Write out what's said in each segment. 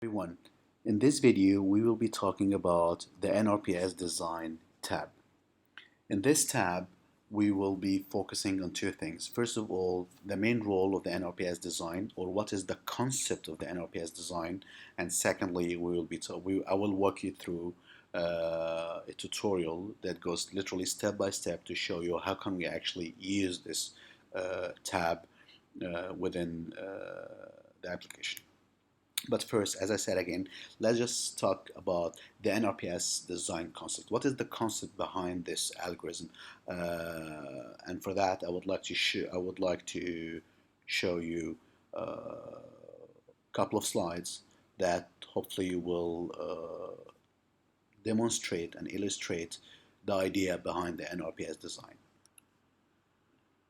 Everyone, in this video we will be talking about the NRPS Design tab. In this tab we will be focusing on two things. First of all, the main role of the NRPS design, or what is the concept of the NRPS design, and secondly I will walk you through a tutorial that goes literally step by step to show you how can we actually use this tab within the application. But first, as I said again, let's just talk about the NRPS design concept. What is the concept behind this algorithm? And for that, I would like to show you a couple of slides that hopefully will demonstrate and illustrate the idea behind the NRPS design.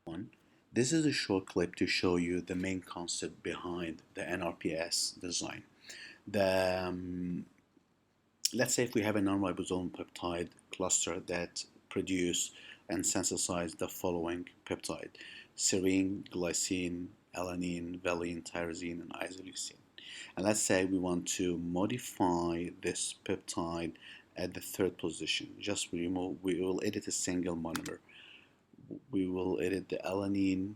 One. This is a short clip to show you the main concept behind the NRPS design. The Let's say if we have a non-ribosomal peptide cluster that produce and synthesize the following peptide: serine, glycine, alanine, valine, tyrosine, and isoleucine. And let's say we want to modify this peptide at the third position. We will edit a single monomer. We will edit the alanine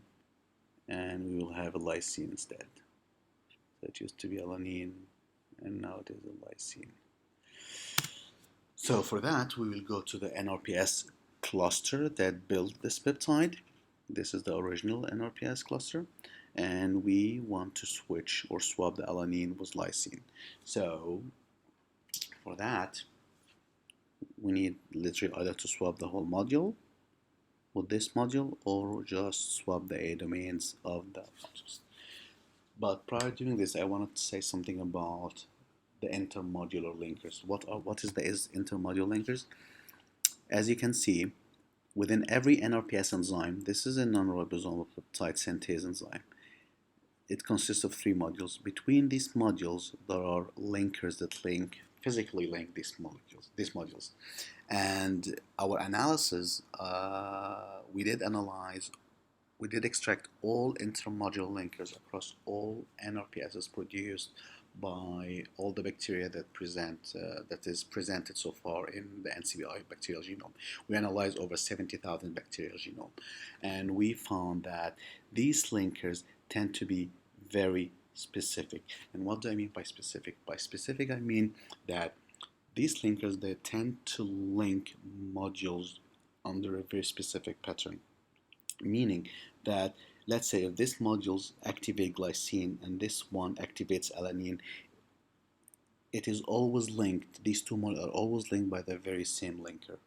and we will have a lysine instead. So it used to be alanine and now it is a lysine. So for that, we will go to the NRPS cluster that built this peptide. This is the original NRPS cluster. And we want to switch or swap the alanine with lysine. So for that, we need literally either to swap the whole module with this module or just swap the A domains of the modules. But prior to doing this, I wanted to say something about the intermodular linkers. What is the intermodular linkers? As you can see, within every NRPS enzyme, this is a non-ribosomal peptide synthase enzyme. It consists of three modules. Between these modules, there are linkers that physically link these modules. And our analysis, we did extract all intermodular linkers across all NRPSs produced by all the bacteria that is presented so far in the NCBI bacterial genome. We analyzed over 70,000 bacterial genome, and we found that these linkers tend to be very specific. And what do I mean by specific? By specific, I mean that these linkers, they tend to link modules under a very specific pattern, meaning that let's say if this modules activate glycine and this one activates alanine, it is always linked, these two modules are always linked by the very same linker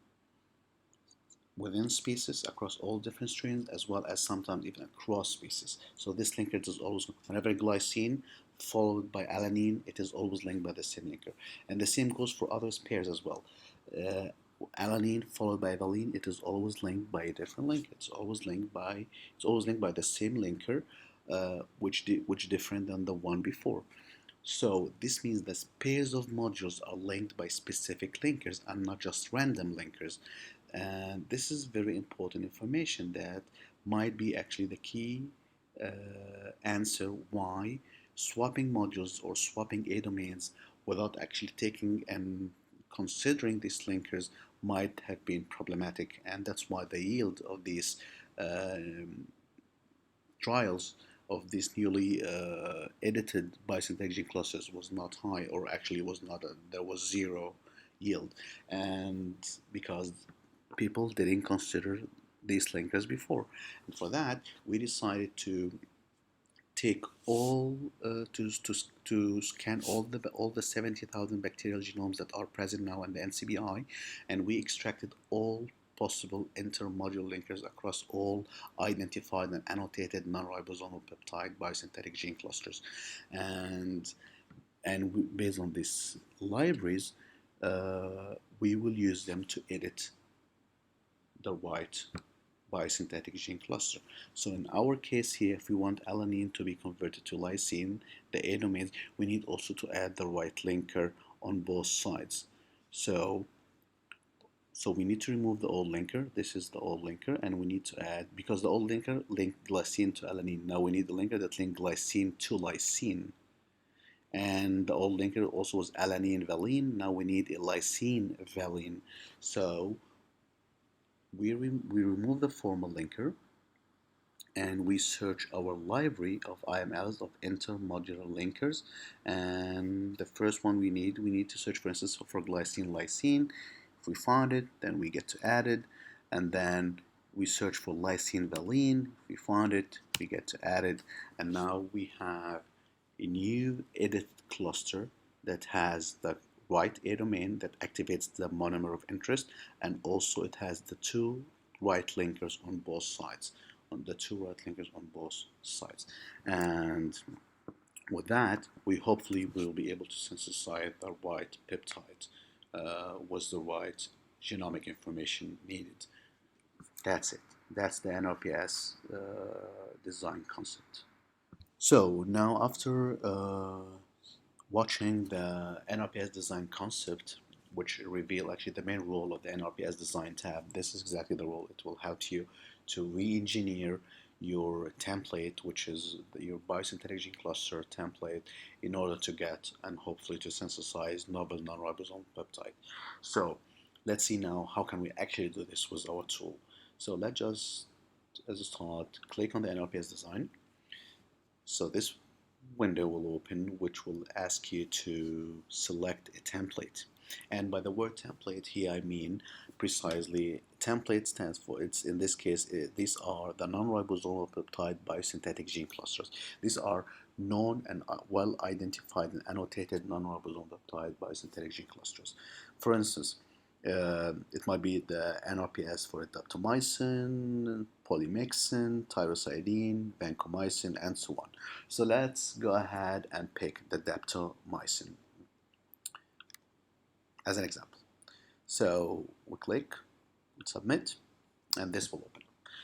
within species across all different strains, as well as sometimes even across species. So this linker is always, whenever glycine followed by alanine, it is always linked by the same linker. And the same goes for other pairs as well. Alanine followed by valine, it is always linked by a different link. It's always linked by the same linker, which different than the one before. So this means that pairs of modules are linked by specific linkers and not just random linkers. And this is very important information that might be actually the key answer why swapping modules or swapping A domains without actually taking and considering these linkers might have been problematic, and that's why the yield of these trials of these newly edited biosynthetic gene clusters was not high, or actually was not there was zero yield, and because people didn't consider these linkers before. And for that, we decided to take to scan all the 70,000 bacterial genomes that are present now in the NCBI, and we extracted all possible intermodule linkers across all identified and annotated non-ribosomal peptide biosynthetic gene clusters, and based on these libraries, we will use them to edit the white biosynthetic gene cluster. So in our case here, if we want alanine to be converted to lysine, the A domains, we need also to add the right linker on both sides. So we need to remove the old linker. This is the old linker, and we need to add, because the old linker linked glycine to alanine. Now we need the linker that linked glycine to lysine. And the old linker also was alanine valine. Now we need a lysine valine. So we remove the formal linker and we search our library of IMLs of intermodular linkers. And the first one we need to search, for instance, for glycine lysine. If we find it, then we get to add it, and then we search for lysine valine. If we find it, we get to add it, and now we have a new edit cluster that has the right A domain that activates the monomer of interest, and also it has the two right linkers on both sides, on the two right linkers on both sides. And with that, we hopefully will be able to synthesize the right peptide with the right genomic information needed. That's it. That's the NRPS design concept. So now after watching the NRPS design concept, which reveal actually the main role of the NRPS design tab, this is exactly the role. It will help you to re-engineer your template, which is your biosynthetic gene cluster template, in order to get and hopefully to synthesize novel non-ribosomal peptide. So let's see now how can we actually do this with our tool. So let's just, as a start, click on the NRPS design. So this window will open, which will ask you to select a template. And by the word template here, I mean precisely template stands for, it's in this case, these are the non-ribosomal peptide biosynthetic gene clusters. These are known and well identified and annotated non-ribosomal peptide biosynthetic gene clusters. For instance, it might be the NRPS for daptomycin, polymyxin, tyrosine, vancomycin, and so on. So let's go ahead and pick the daptomycin as an example. So we click submit, and this will open.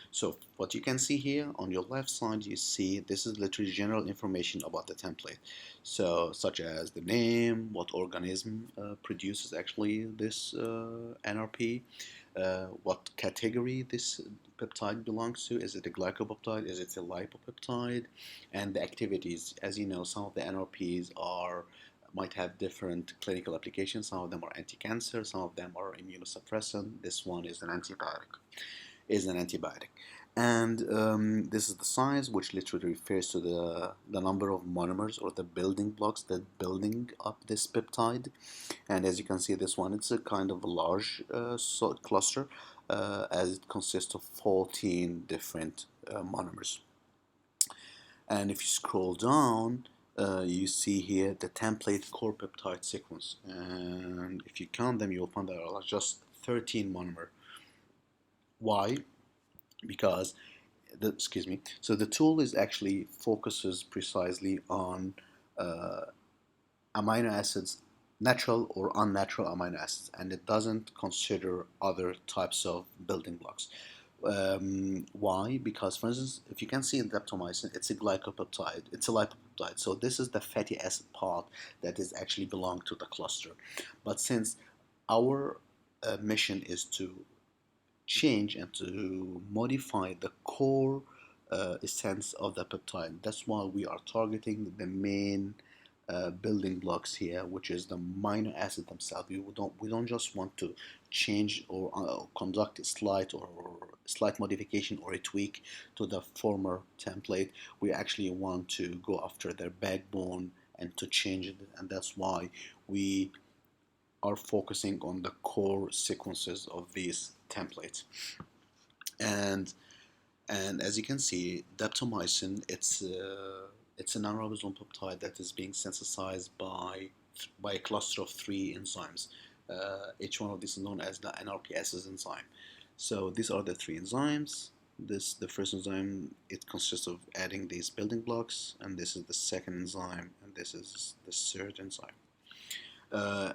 So what you can see here on your left side, you see this is literally general information about the template. So such as the name, what organism produces actually this NRP, what category this peptide belongs to. Is it a glycopeptide? Is it a lipopeptide? And the activities. As you know, some of the NRPs might have different clinical applications. Some of them are anti-cancer, some of them are immunosuppressant. This one is an antibiotic. And this is the size, which literally refers to the number of monomers or the building blocks that building up this peptide. And as you can see, this one, it's a kind of a large cluster, as it consists of 14 different monomers. And if you scroll down, you see here the template core peptide sequence. And if you count them, you'll find there are just 13 monomer. Why? Because so the tool is actually focuses precisely on amino acids, natural or unnatural amino acids, and it doesn't consider other types of building blocks. Why? Because, for instance, if you can see in daptomycin, it's a glycopeptide, it's a lipopeptide. So this is the fatty acid part that is actually belong to the cluster. But since our mission is to change and to modify the core essence of the peptide, that's why we are targeting the main building blocks here, which is the amino acid themselves. We don't just want to change or conduct a slight modification or a tweak to the former template. We actually want to go after their backbone and to change it, and that's why we are focusing on the core sequences of these templates. And as you can see, daptomycin, it's a non-ribosomal peptide that is being synthesized by a cluster of 3 enzymes. Each one of these is known as the NRPS enzyme. So these are the 3 enzymes. The first enzyme, it consists of adding these building blocks, and this is the second enzyme, and this is the third enzyme. Uh,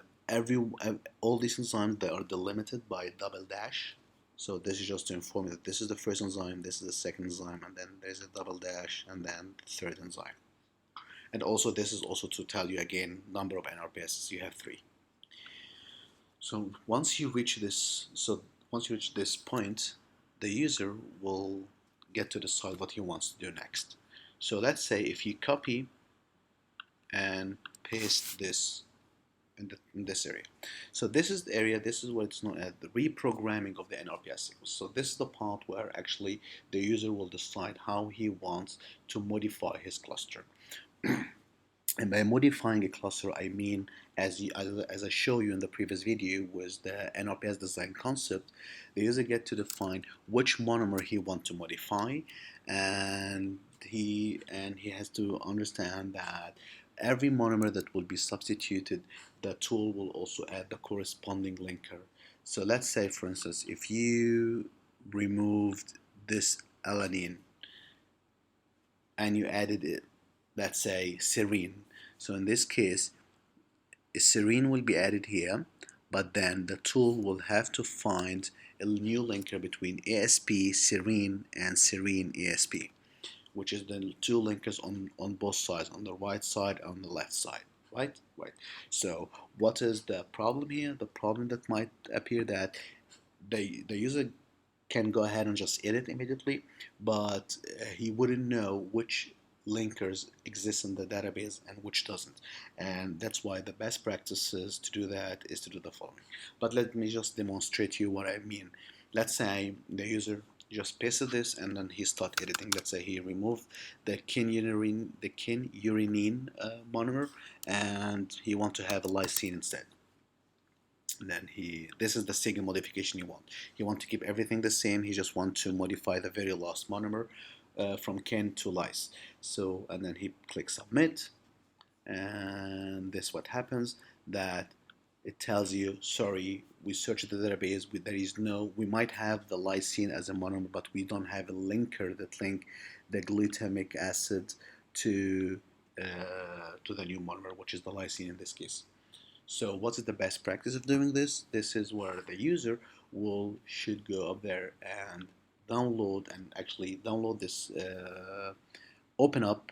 all these enzymes, they are delimited by a double dash. So this is just to inform you that this is the first enzyme, this is the second enzyme, and then there's a double dash, and then the third enzyme. And also this is also to tell you again, number of NRPSs, you have 3. So once you reach this point, the user will get to decide what he wants to do next. So let's say if you copy and paste this in this area. So this is the area, this is what's known as the reprogramming of the NRPS sequence. So this is the part where actually the user will decide how he wants to modify his cluster. And by modifying a cluster, I mean, as I showed you in the previous video with the NRPS design concept, the user get to define which monomer he wants to modify, and he has to understand that every monomer that will be substituted, the tool will also add the corresponding linker. So let's say, for instance, if you removed this alanine and you added it, let's say serine. So in this case, serine will be added here, but then the tool will have to find a new linker between ASP serine and serine ASP, which is the two linkers on both sides, on the right side and on the left side. Right? So what is the problem here? The problem that might appear that the user can go ahead and just edit immediately, but he wouldn't know which linkers exist in the database and which doesn't. And that's why the best practices to do that is to do the following. But let me just demonstrate to you what I mean. Let's say the user just pasted this and then he started editing. Let's say he removed the kynurenine monomer and he wants to have a lysine instead. Then this is the second modification he want to keep everything the same. He just want to modify the very last monomer from kin to lys. So and then he clicks submit, and this what happens, that it tells you, sorry, we searched the database, we might have the lysine as a monomer, but we don't have a linker that link the glutamic acid to the new monomer, which is the lysine in this case. So what is the best practice of doing this? This is where the user should go up there and actually download this, open up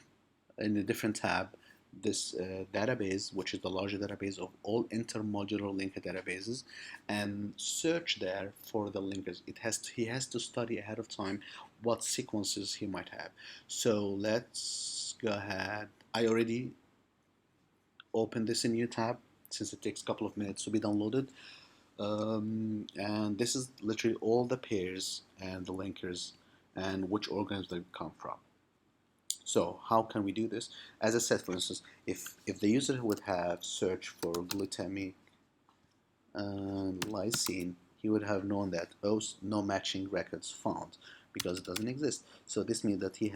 in a different tab this database, which is the larger database of all intermodular linked databases, and search there for the linkers. He has to study ahead of time what sequences he might have. So let's go ahead. I already opened this in a new tab, since it takes a couple of minutes to be downloaded. And this is literally all the pairs and the linkers and which organs they come from. So how can we do this? As I said, for instance, if the user would have searched for glutamic and lysine, he would have known that no matching records found because it doesn't exist. So this means that he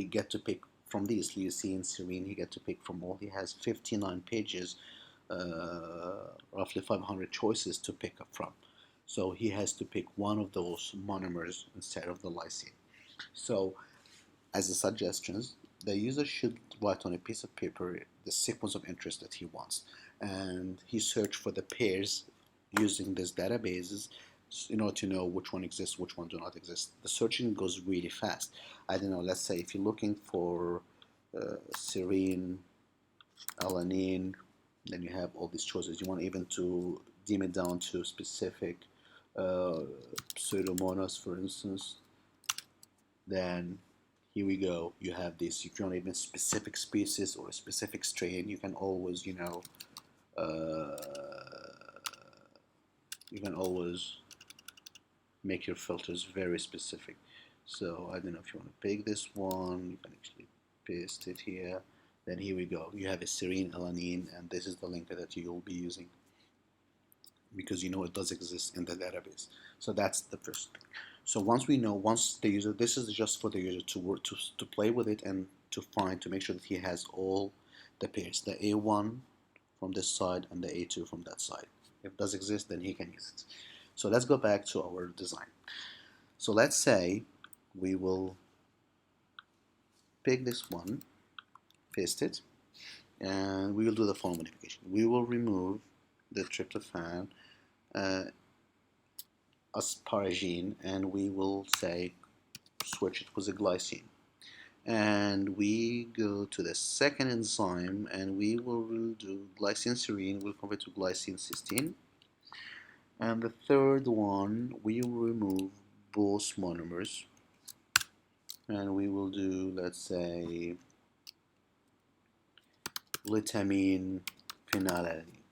get to pick from these leucine, serine, he get to pick from all. He has 59 pages, roughly 500 choices to pick up from. So he has to pick one of those monomers instead of the lysine. So as a suggestions, the user should write on a piece of paper the sequence of interest that he wants, and he search for the pairs using these databases in order to know which one exists, which one do not exist. The searching goes really fast. I don't know, let's say if you're looking for serine, alanine, then you have all these choices. You want even to dim it down to specific pseudomonas, for instance. Then here we go. You have this. If you want even specific species or a specific strain, you can always, you can always make your filters very specific. So I don't know if you want to pick this one. You can actually paste it here. Then here we go. You have a serine alanine, and this is the linker that you will be using because you know it does exist in the database. So that's the first thing. So once the user, this is just for the user to work to play with it and to make sure that he has all the pairs, the A1 from this side and the A2 from that side. If it does exist, then he can use it. So let's go back to our design. So let's say we will pick this one, paste it, and we will do the following modification. We will remove the tryptophan, asparagine, and we will say switch it with a glycine. And we go to the second enzyme and we will do glycine serine, we'll convert to glycine cysteine. And the third one, we will remove both monomers and we will do, let's say, glutamine phenylalanine.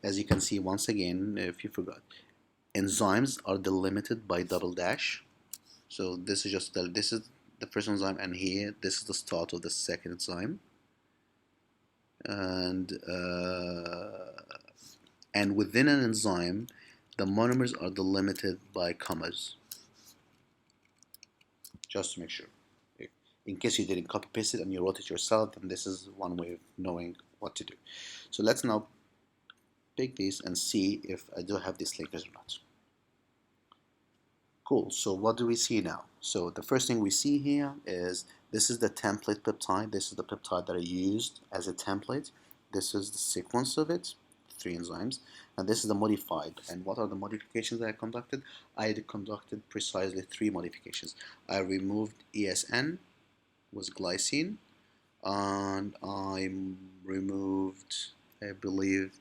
As you can see, once again, if you forgot, enzymes are delimited by double dash. So this is just this is the first enzyme, and here this is the start of the second enzyme, and within an enzyme, the monomers are delimited by commas, just to make sure. In case you didn't copy paste it and you wrote it yourself, then this is one way of knowing what to do. So let's now take this and see if I do have these linkers or not. Cool, so what do we see now? So the first thing we see here is this is the template peptide. This is the peptide that I used as a template. This is the sequence of it, 3 enzymes, and this is the modified. And what are the modifications that I conducted? I conducted precisely 3 modifications. I removed ESN, was glycine, and I removed, I believe,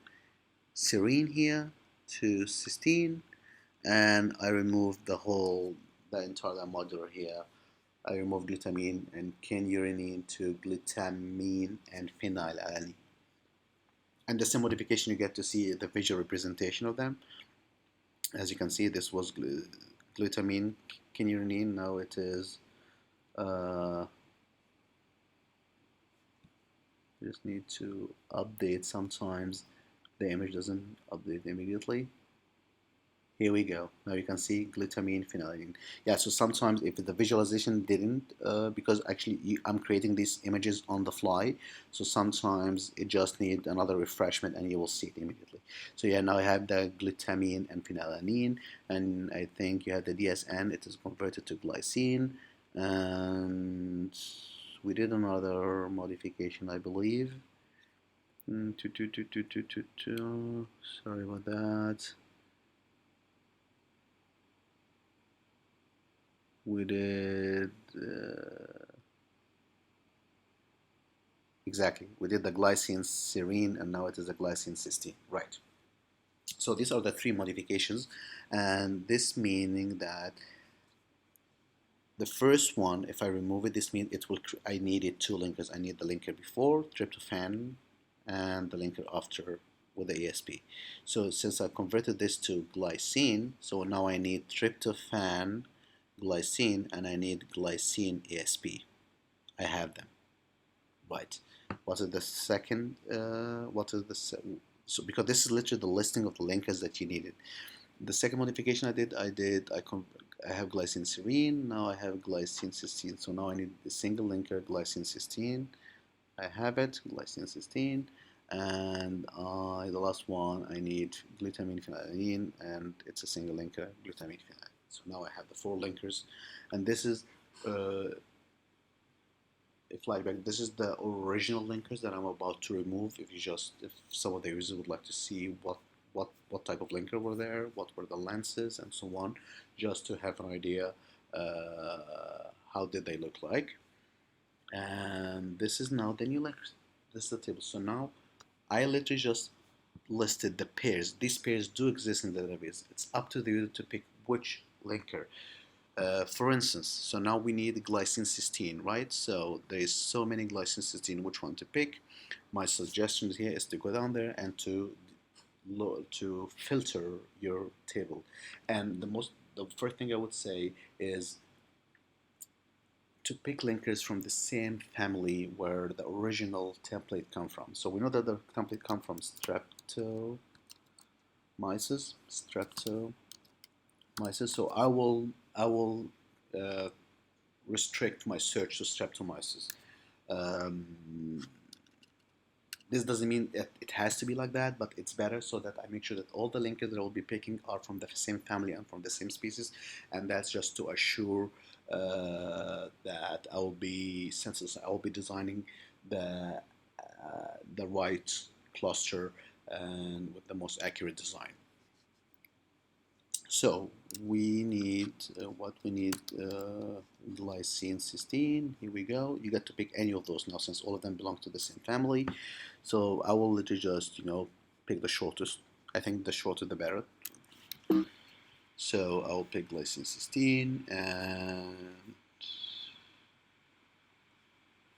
serine here to cysteine, and I removed the entire modular here. I removed glutamine and kynurenine to glutamine and phenylalanine. And the same modification, you get to see the visual representation of them. As you can see, this was glutamine, kynurenine. Now it is. Just need to update. Sometimes the image doesn't update immediately. Here we go. Now you can see glutamine phenylalanine. Yeah, so sometimes if the visualization didn't, because actually I'm creating these images on the fly, so sometimes it just needs another refreshment and you will see it immediately. So yeah, now I have the glutamine and phenylalanine, and I think you have the DSN, it is converted to glycine, and we did another modification, I believe. Sorry about that. We did exactly, we did the glycine serine, and now it is the glycine cysteine, right? So these are the 3 modifications, and this meaning that the first one, if I remove it, this means it will. I needed 2 linkers. I need the linker before tryptophan and the linker after with the ESP. So since I converted this to glycine, so now I need tryptophan, glycine, and I need glycine ESP. I have them. Right. What is the second? What is the so because this is literally the listing of the linkers that you needed. The second modification I have glycine serine. Now I have glycine cysteine. So now I need a single linker glycine cysteine. I have it, glycine cysteine, and the last one I need glutamine phenylalanine, and it's a single linker glutamine phenylalanine. So now I have the 4 linkers, and this is this is the original linkers that I'm about to remove. If some of the users would like to see what type of linker were there, what were the lenses, and so on, just to have an idea how did they look like. And this is now the new linkers. This is the table. So now I literally just listed the pairs. These pairs do exist in the database. It's up to the user to pick which linker. For instance, so now we need glycine cysteine, right? So there is so many glycine cysteine, which one to pick? My suggestion here is to go down there and to filter your table. And the first thing I would say is to pick linkers from the same family where the original template come from. So we know that the template come from streptomyces. So I will restrict my search to streptomyces. This doesn't mean that it has to be like that, but it's better so that I make sure that all the linkers that I will be picking are from the same family and from the same species, and that's just to assure that I will be designing the right cluster and with the most accurate design. So we need glycine cysteine. Here we go. You get to pick any of those now since all of them belong to the same family. So I will literally just pick the shortest. I think the shorter the better. So I will pick glycine cysteine, and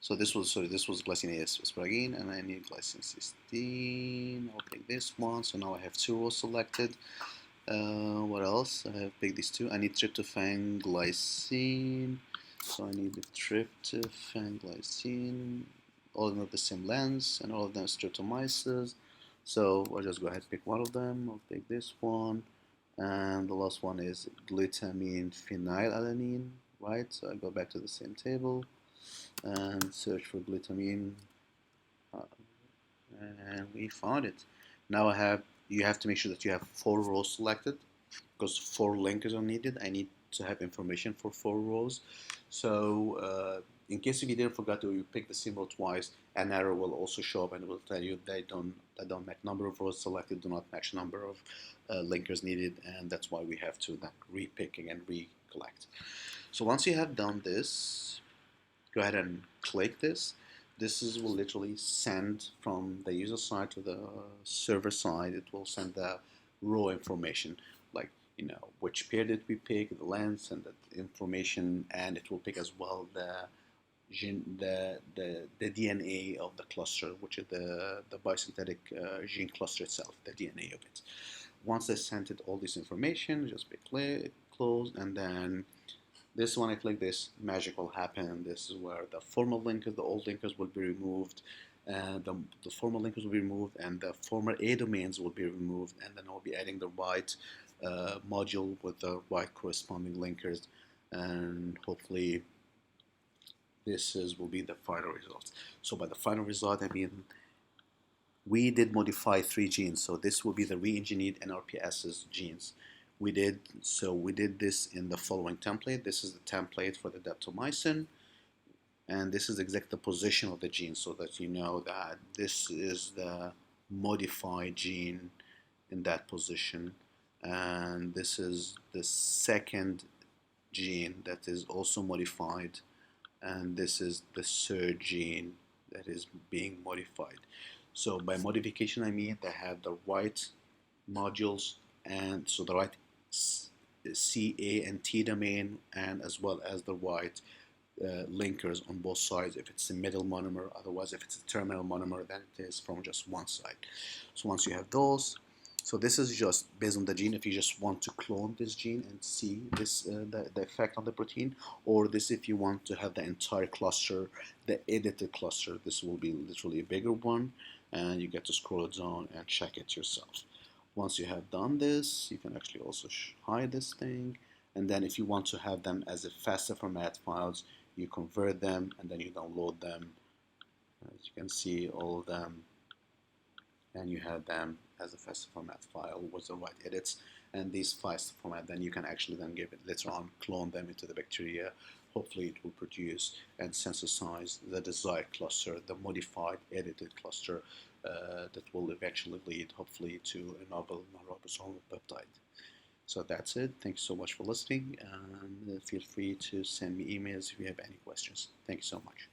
So this was glycine asparagine, and I need glycine cysteine. I'll pick this one. So now I have 2 rows selected. What else? I have picked these 2. I need tryptophan glycine. So I need the tryptophan glycine. All of them have the same length, and all of them are streptomyces. So I'll just go ahead and pick one of them. I'll pick this one. And the last one is glutamine phenylalanine, right? So I go back to the same table and search for glutamine, uh, and we found it. Now you have to make sure that you have 4 rows selected, because 4 linkers are needed. I need to have information for 4 rows. So in case if you didn't forget to you pick the same row twice, an error will also show up and it will tell you they don't match. Number of rows selected do not match number of linkers needed, and that's why we have to then repicking and recollect. So once you have done this, go ahead and click this. This will literally send from the user side to the server side. It will send the raw information, like which pair did we pick, the length, and the information, and it will pick as well the DNA of the cluster, which is the biosynthetic gene cluster itself, the DNA of it. Once they sent it all this information, just click close, and then this, when I click this, magic will happen. This is where the former linkers, the old linkers will be removed, and the former linkers will be removed, and the former A domains will be removed, and then I'll be adding the right module with the right corresponding linkers, and hopefully will be the final result. So by the final result, I mean we did modify 3 genes, so this will be the re-engineered NRPS's genes. We did this in the following template. This is the template for the daptomycin, and this is exactly the position of the gene, so that you know that this is the modified gene in that position, and this is the second gene that is also modified, and this is the third gene that is being modified. So by modification, I mean they have the right modules, and so the right C, A, and T domain, and as well as the right linkers on both sides if it's a middle monomer. Otherwise, if it's a terminal monomer, then it is from just one side. So once you have those, so this is just based on the gene. If you just want to clone this gene and see this the effect on the protein, or this if you want to have the entire cluster, the edited cluster, this will be literally a bigger one, and you get to scroll it down and check it yourself. Once you have done this, you can actually also hide this thing, and then if you want to have them as a FASTA format files, you convert them and then you download them. As you can see, all of them, and you have them as a FASTA format file with the right edits. And these FASTA format, then you can actually then give it later on, clone them into the bacteria. Hopefully it will produce and synthesize the desired cluster, the modified edited cluster that will eventually lead, hopefully, to a novel non-ribosomal peptide. So that's it. Thank you so much for listening, and feel free to send me emails if you have any questions. Thank you so much.